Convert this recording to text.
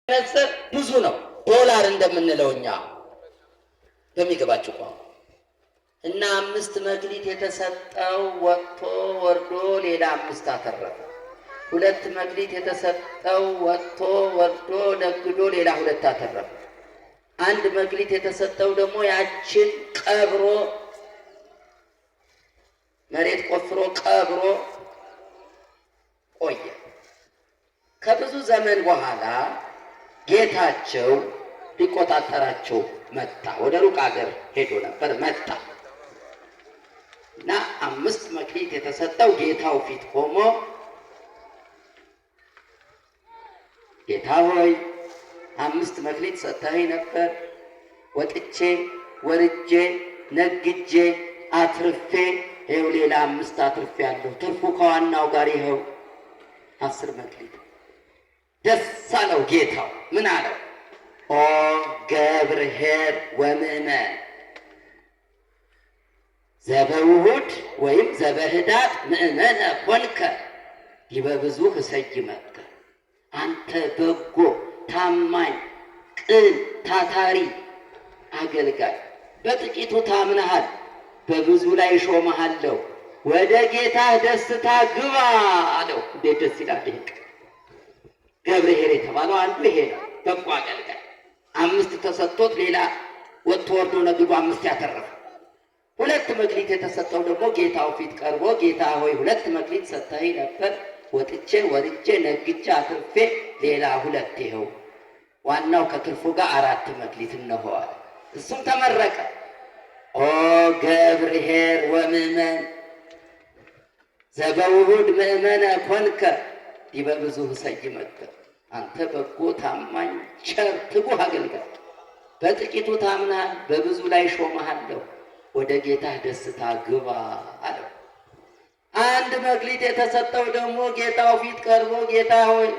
ገንዘብ ብዙ ነው። ዶላር እንደምንለው እኛ በሚገባችሁ ቋንቋ እና 5 መክሊት የተሰጠው ወጥቶ ወርዶ ሌላ 5 አተረፈ። 2 መክሊት የተሰጠው ወጥቶ ወርዶ ነግዶ ሌላ 2 አተረፈ። 1 መክሊት የተሰጠው ደግሞ ያችን ቀብሮ መሬት ቆፍሮ ቀብሮ ቆየ። ከብዙ ዘመን በኋላ ጌታቸው ሊቆጣጠራቸው መጣ። ወደ ሩቅ አገር ሄዶ ነበር፣ መጣ እና 5 መክሊት የተሰጠው ጌታው ፊት ቆሞ ጌታ ሆይ 5 መክሊት ሰጥተኸኝ ነበር፣ ወጥቼ ወርጄ ነግጄ አትርፌ ይኸው ሌላ 5 አትርፌ ያለሁ፣ ትርፉ ከዋናው ጋር ይኸው 10 መክሊት። ደስ አለው ጌታው። ምን አለው? ኦ ገብርኄር ወምእመን ዘበውሁድ ወይም ዘበህዳት ምእመነ ኮንከ ዲበ ብዙኅ እሰይመከ። አንተ በጎ ታማኝ ቅን ታታሪ አገልጋይ፣ በጥቂቱ ታምነሃል፣ በብዙ ላይ ሾመሃለሁ፣ ወደ ጌታህ ደስታ ግባ አለው። እንዴት ደስ ይላል! ይሄ ገብርኄር የተባለው አንዱ ይሄ ነው። በጎ አገልጋይ 5 ተሰጥቶት ሌላ ወጥቶ ወርዶ ነግዶ 5 ያተረፈ። 2 መክሊት የተሰጠው ደግሞ ጌታው ፊት ቀርቦ ጌታ ሆይ 2 መክሊት ሰጥተኸኝ ነበር፣ ወጥቼ ወርጄ ነግጄ አትርፌ ሌላ 2 ይኸው ዋናው ከትርፉ ጋር 4 መክሊት እነሆዋል። እሱም ተመረቀ። ኦ ገብርኄር ወምእመን ዘበውሁድ ምእመነ ኮንከ ዲበ ብዙኅ እሰይመከ። አንተ በጎ ታማኝ ቸር ትጉህ አገልጋይ፣ በጥቂቱ ታምናል፣ በብዙ ላይ ሾመሃለሁ፣ ወደ ጌታህ ደስታ ግባ አለው። 1 መክሊት የተሰጠው ደግሞ ጌታው ፊት ቀርቦ ጌታ ሆይ